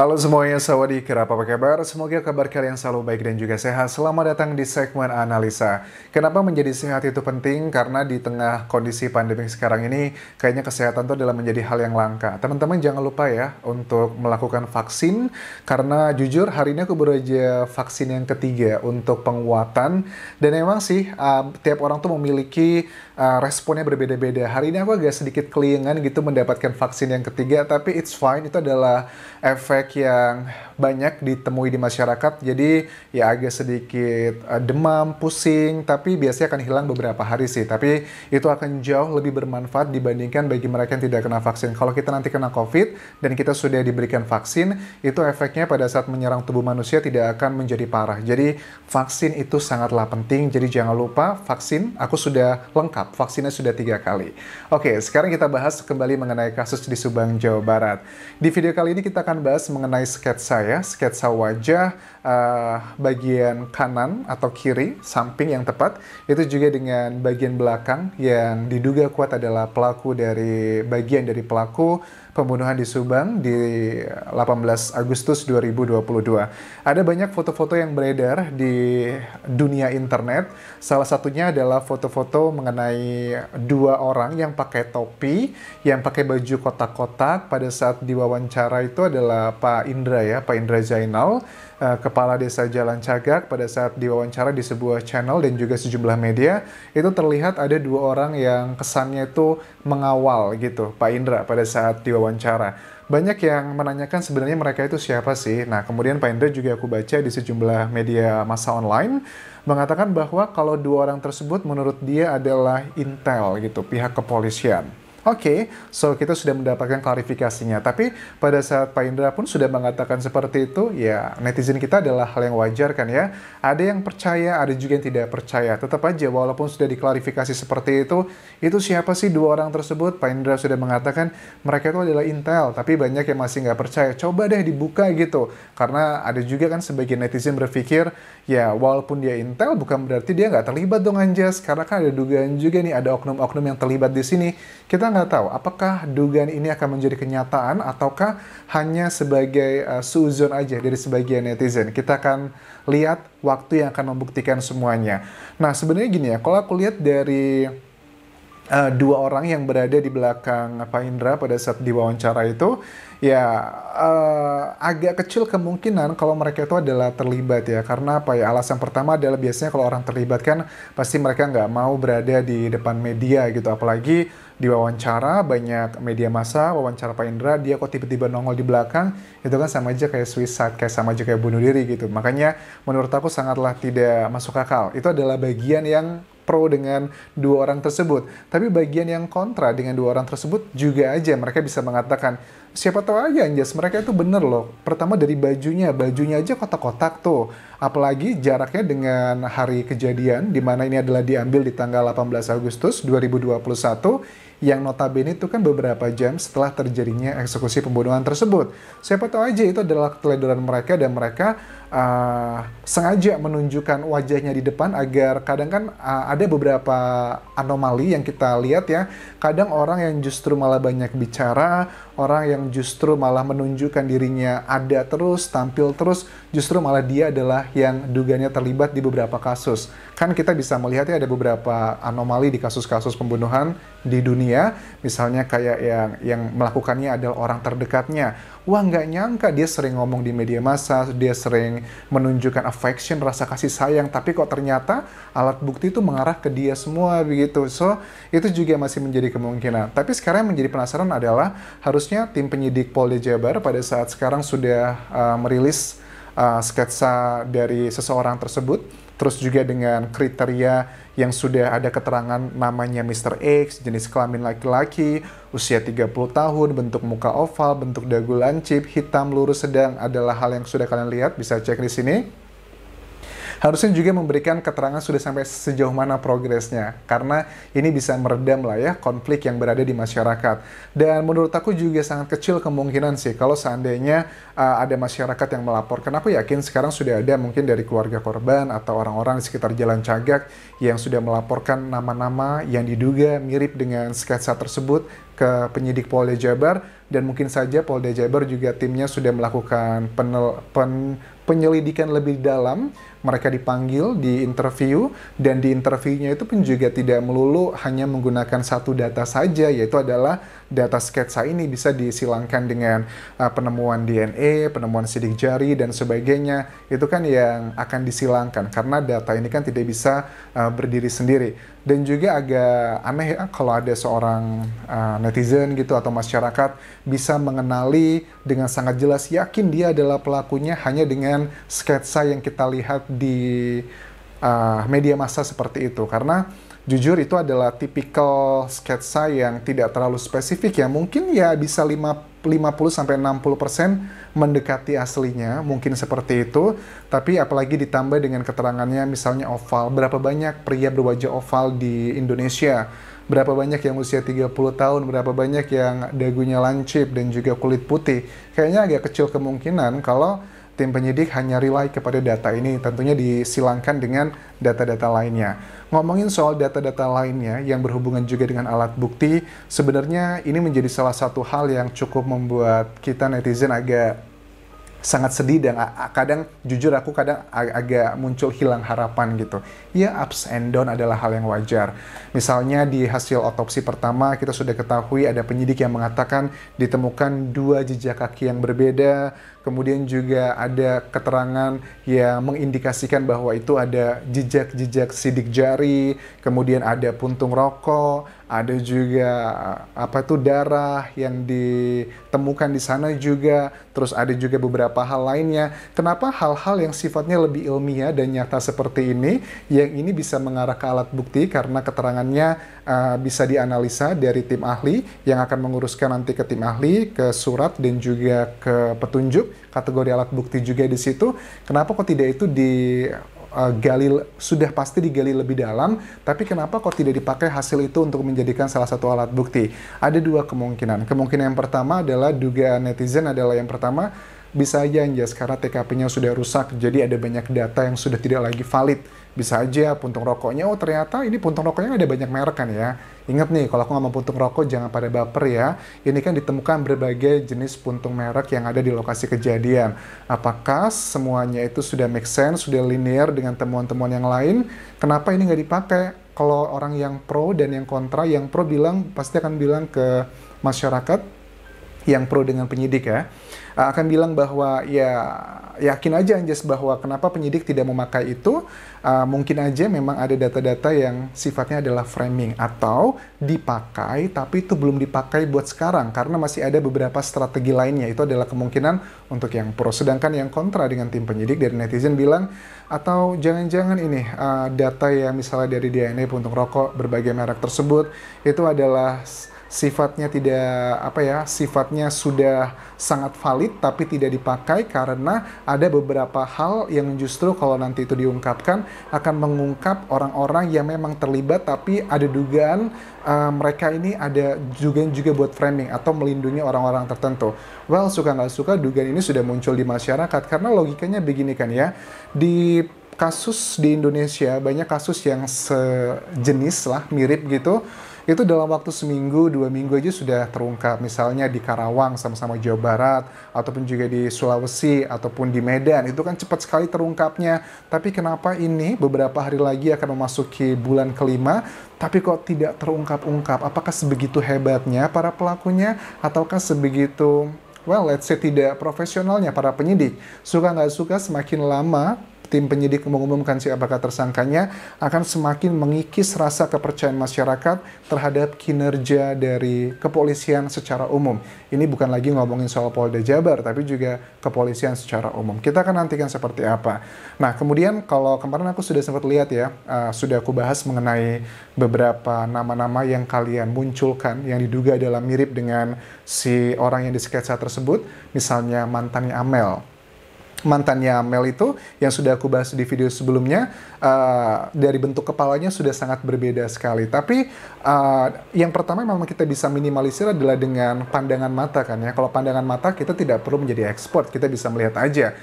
Halo semuanya, sawadee, apa kabar? Semoga kabar kalian selalu baik dan juga sehat. Selamat datang di segmen analisa. Kenapa menjadi sehat itu penting? Karena di tengah kondisi pandemi sekarang ini, kayaknya kesehatan itu adalah menjadi hal yang langka. Teman-teman jangan lupa ya untuk melakukan vaksin, karena jujur hari ini aku baru aja vaksin yang ketiga untuk penguatan. Dan emang sih, tiap orang tuh memiliki responnya berbeda-beda. Hari ini aku agak sedikit keliengan gitu mendapatkan vaksin yang ketiga, tapi it's fine, itu adalah efek yang banyak ditemui di masyarakat. Jadi ya agak sedikit demam, pusing, tapi biasanya akan hilang beberapa hari sih. Tapi itu akan jauh lebih bermanfaat dibandingkan bagi mereka yang tidak kena vaksin. Kalau kita nanti kena COVID dan kita sudah diberikan vaksin, itu efeknya pada saat menyerang tubuh manusia tidak akan menjadi parah. Jadi vaksin itu sangatlah penting. Jadi jangan lupa vaksin, aku sudah lengkap. Vaksinnya sudah 3 kali. Oke, sekarang kita bahas kembali mengenai kasus di Subang, Jawa Barat. Di video kali ini kita akan bahas mengenai sketsa ya, sketsa wajah bagian kanan atau kiri, samping yang tepat, itu juga dengan bagian belakang yang diduga kuat adalah bagian dari pelaku pembunuhan di Subang di 18 Agustus 2022. Ada banyak foto-foto yang beredar di dunia internet. Salah satunya adalah foto-foto mengenai dua orang yang pakai topi, yang pakai baju kotak-kotak. Pada saat diwawancara itu adalah Pak Indra ya, Pak Indra Zainal, Kepala Desa Jalan Cagak. Pada saat diwawancara di sebuah channel dan juga sejumlah media, itu terlihat ada dua orang yang kesannya itu mengawal gitu Pak Indra pada saat diwawancara. Banyak yang menanyakan sebenarnya mereka itu siapa sih? Nah, kemudian Pak Indra juga aku baca di sejumlah media massa online mengatakan bahwa kalau dua orang tersebut menurut dia adalah intel gitu, pihak kepolisian. Oke, so kita sudah mendapatkan klarifikasinya. Tapi pada saat Pak Indra pun sudah mengatakan seperti itu, ya netizen kita adalah hal yang wajar kan ya. Ada yang percaya, ada juga yang tidak percaya. Tetap aja walaupun sudah diklarifikasi seperti itu siapa sih dua orang tersebut? Pak Indra sudah mengatakan mereka itu adalah intel, tapi banyak yang masih nggak percaya. Coba deh dibuka gitu. Karena ada juga kan sebagian netizen berpikir, ya walaupun dia intel bukan berarti dia nggak terlibat dong Anjas. Karena kan ada dugaan juga nih, ada oknum-oknum yang terlibat di sini. Kita nggak tahu apakah dugaan ini akan menjadi kenyataan ataukah hanya sebagai suuzon aja dari sebagian netizen. Kita akan lihat waktu yang akan membuktikan semuanya. Nah, sebenarnya gini ya, kalau aku lihat dari dua orang yang berada di belakang Pak Indra pada saat diwawancara itu, ya agak kecil kemungkinan kalau mereka itu adalah terlibat ya. Karena apa ya, alasan pertama adalah biasanya kalau orang terlibat kan pasti mereka nggak mau berada di depan media gitu. Apalagi di wawancara, banyak media massa wawancara Pak Indra, dia kok tiba-tiba nongol di belakang, itu kan sama aja kayak suicide, kayak sama aja kayak bunuh diri gitu. Makanya menurut aku sangatlah tidak masuk akal. Itu adalah bagian yang pro dengan dua orang tersebut. Tapi bagian yang kontra dengan dua orang tersebut juga aja mereka bisa mengatakan, siapa tahu aja Anjas, mereka itu bener loh. Pertama dari bajunya aja kotak-kotak tuh. Apalagi jaraknya dengan hari kejadian, di mana ini adalah diambil di tanggal 18 Agustus 2021, yang notabene itu kan beberapa jam setelah terjadinya eksekusi pembunuhan tersebut. Siapa tahu aja itu adalah keteledoran mereka dan mereka sengaja menunjukkan wajahnya di depan agar kadang kan ada beberapa anomali yang kita lihat ya. Kadang orang yang justru malah banyak bicara, orang yang justru malah menunjukkan dirinya ada terus, tampil terus, justru malah dia adalah yang dugaannya terlibat di beberapa kasus. Kan kita bisa melihatnya ada beberapa anomali di kasus-kasus pembunuhan di dunia, misalnya kayak yang melakukannya adalah orang terdekatnya. Wah, nggak nyangka dia sering ngomong di media massa, dia sering menunjukkan affection, rasa kasih sayang, tapi kok ternyata alat bukti itu mengarah ke dia semua begitu. So, itu juga masih menjadi kemungkinan. Tapi sekarang yang menjadi penasaran adalah harusnya tim penyidik Polda Jabar pada saat sekarang sudah merilis sketsa dari seseorang tersebut, terus juga dengan kriteria yang sudah ada keterangan namanya Mr. X, jenis kelamin laki-laki, usia 30 tahun, bentuk muka oval, bentuk dagu lancip, hitam, lurus, sedang adalah hal yang sudah kalian lihat, bisa cek di sini. Harusnya juga memberikan keterangan sudah sampai sejauh mana progresnya, karena ini bisa meredam lah ya konflik yang berada di masyarakat. Dan menurut aku juga sangat kecil kemungkinan sih kalau seandainya ada masyarakat yang melaporkan. Aku yakin sekarang sudah ada mungkin dari keluarga korban atau orang-orang di sekitar Jalan Cagak yang sudah melaporkan nama-nama yang diduga mirip dengan sketsa tersebut ke penyidik Polda Jabar, dan mungkin saja Polda Jabar juga timnya sudah melakukan penyelidikan lebih dalam. Mereka dipanggil, diinterview, dan di interviewnya itu pun juga tidak melulu hanya menggunakan satu data saja, yaitu adalah data sketsa ini bisa disilangkan dengan penemuan DNA, penemuan sidik jari, dan sebagainya. Itu kan yang akan disilangkan, karena data ini kan tidak bisa berdiri sendiri. Dan juga agak aneh ya kalau ada seorang netizen gitu atau masyarakat bisa mengenali dengan sangat jelas, yakin dia adalah pelakunya hanya dengan sketsa yang kita lihat di media massa seperti itu. Karena jujur itu adalah tipikal sketsa yang tidak terlalu spesifik ya, mungkin ya bisa 50-60% mendekati aslinya, mungkin seperti itu. Tapi apalagi ditambah dengan keterangannya misalnya oval, berapa banyak pria berwajah oval di Indonesia, berapa banyak yang usia 30 tahun, berapa banyak yang dagunya lancip dan juga kulit putih. Kayaknya agak kecil kemungkinan kalau tim penyidik hanya rely kepada data ini, tentunya disilangkan dengan data-data lainnya. Ngomongin soal data-data lainnya yang berhubungan juga dengan alat bukti, sebenarnya ini menjadi salah satu hal yang cukup membuat kita netizen agak sangat sedih, dan kadang jujur aku kadang agak muncul hilang harapan gitu. Ya, ups and down adalah hal yang wajar. Misalnya di hasil otopsi pertama kita sudah ketahui ada penyidik yang mengatakan ditemukan 2 jejak kaki yang berbeda. Kemudian juga ada keterangan yang mengindikasikan bahwa itu ada jejak-jejak sidik jari, kemudian ada puntung rokok, ada juga darah yang ditemukan di sana juga, terus ada juga beberapa hal lainnya. Kenapa hal-hal yang sifatnya lebih ilmiah dan nyata seperti ini, yang ini bisa mengarah ke alat bukti karena keterangannya bisa dianalisa dari tim ahli yang akan menguruskan nanti ke tim ahli, ke surat dan juga ke petunjuk, kategori alat bukti juga di situ. Kenapa kok tidak itu digali, sudah pasti digali lebih dalam, tapi kenapa kok tidak dipakai hasil itu untuk menjadikan salah satu alat bukti? Ada 2 kemungkinan. Kemungkinan yang pertama adalah dugaan netizen adalah yang pertama, bisa aja Anjas karena TKP-nya sudah rusak, jadi ada banyak data yang sudah tidak lagi valid. Bisa aja puntung rokoknya, oh ternyata ini puntung rokoknya ada banyak merek kan ya. Ingat nih, kalau aku ngomong puntung rokok jangan pada baper ya. Ini kan ditemukan berbagai jenis puntung merek yang ada di lokasi kejadian. Apakah semuanya itu sudah make sense, sudah linear dengan temuan-temuan yang lain? Kenapa ini nggak dipakai? Kalau orang yang pro dan yang kontra, yang pro bilang pasti akan bilang ke masyarakat, yang pro dengan penyidik ya, akan bilang bahwa ya yakin aja Anjas bahwa kenapa penyidik tidak memakai itu. Mungkin aja memang ada data-data yang sifatnya adalah framing atau dipakai tapi itu belum dipakai buat sekarang karena masih ada beberapa strategi lainnya. Itu adalah kemungkinan untuk yang pro. Sedangkan yang kontra dengan tim penyidik dari netizen bilang, atau jangan-jangan ini data yang misalnya dari DNA puntung rokok berbagai merek tersebut itu adalah sifatnya sifatnya sudah sangat valid tapi tidak dipakai karena ada beberapa hal yang justru kalau nanti itu diungkapkan akan mengungkap orang-orang yang memang terlibat, tapi ada dugaan mereka ini ada juga buat framing atau melindungi orang-orang tertentu. Well, suka nggak suka dugaan ini sudah muncul di masyarakat karena logikanya begini kan ya, di kasus di Indonesia banyak kasus yang sejenis lah, mirip gitu. Itu dalam waktu seminggu, 2 minggu aja sudah terungkap. Misalnya di Karawang sama-sama Jawa Barat, ataupun juga di Sulawesi, ataupun di Medan. Itu kan cepat sekali terungkapnya. Tapi kenapa ini beberapa hari lagi akan memasuki bulan kelima, tapi kok tidak terungkap-ungkap? Apakah sebegitu hebatnya para pelakunya? Ataukah sebegitu, let's say tidak profesionalnya para penyidik? Suka nggak suka semakin lama tim penyidik mengumumkan siapakah tersangkanya, akan semakin mengikis rasa kepercayaan masyarakat terhadap kinerja dari kepolisian secara umum. Ini bukan lagi ngomongin soal Polda Jabar, tapi juga kepolisian secara umum. Kita akan nantikan seperti apa. Nah, kemudian kalau kemarin aku sudah sempat lihat ya, sudah aku bahas mengenai beberapa nama-nama yang kalian munculkan, yang diduga adalah mirip dengan si orang yang disketsa tersebut, misalnya mantannya Amel. mantannya Mel itu yang sudah aku bahas di video sebelumnya, dari bentuk kepalanya sudah sangat berbeda sekali. Tapi yang pertama memang kita bisa minimalisir adalah dengan pandangan mata kan ya. Kalau pandangan mata kita tidak perlu menjadi expert, kita bisa melihat aja.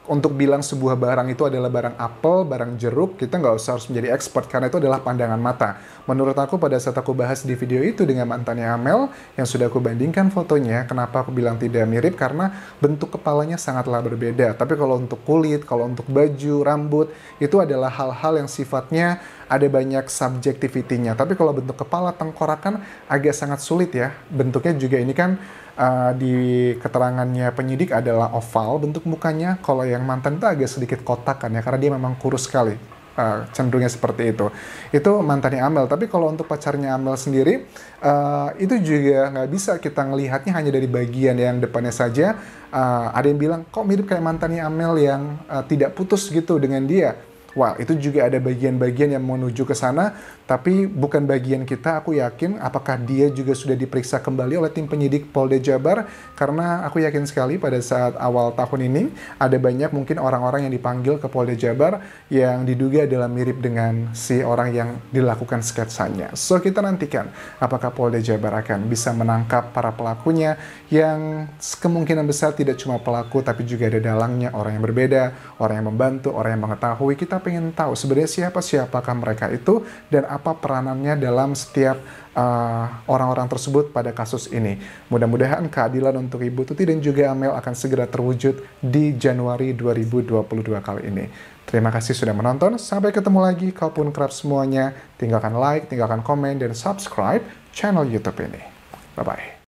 Untuk bilang sebuah barang itu adalah barang apel, barang jeruk, kita nggak usah harus menjadi expert karena itu adalah pandangan mata. Menurut aku pada saat aku bahas di video itu dengan mantannya Amel, yang sudah aku bandingkan fotonya, kenapa aku bilang tidak mirip? Karena bentuk kepalanya sangatlah berbeda. Tapi kalau untuk kulit, kalau untuk baju, rambut, itu adalah hal-hal yang sifatnya ada banyak subjektivitinya. Tapi kalau bentuk kepala, tengkorakan agak sangat sulit ya. Bentuknya juga ini kan di keterangannya penyidik adalah oval bentuk mukanya. Kalau yang mantan itu agak sedikit kotak kan ya, karena dia memang kurus sekali. Cenderungnya seperti itu mantannya Amel. Tapi kalau untuk pacarnya Amel sendiri, itu juga nggak bisa kita ngelihatnya hanya dari bagian yang depannya saja. Ada yang bilang kok mirip kayak mantannya Amel yang tidak putus gitu dengan dia. Wah, itu juga ada bagian-bagian yang menuju ke sana, tapi bukan bagian kita. Aku yakin apakah dia juga sudah diperiksa kembali oleh tim penyidik Polda Jabar, karena aku yakin sekali pada saat awal tahun ini ada banyak mungkin orang-orang yang dipanggil ke Polda Jabar yang diduga adalah mirip dengan si orang yang dilakukan sketsanya. So, kita nantikan apakah Polda Jabar akan bisa menangkap para pelakunya yang kemungkinan besar tidak cuma pelaku, tapi juga ada dalangnya, orang yang berbeda, orang yang membantu, orang yang mengetahui. Kita pengen tahu sebenarnya siapakah mereka itu dan apa peranannya dalam setiap orang-orang tersebut pada kasus ini. Mudah-mudahan keadilan untuk Ibu Tuti dan juga Amel akan segera terwujud di Januari 2022 kali ini. Terima kasih sudah menonton, sampai ketemu lagi. Kalaupun kerap semuanya, tinggalkan like, tinggalkan komen, dan subscribe channel YouTube ini. Bye-bye.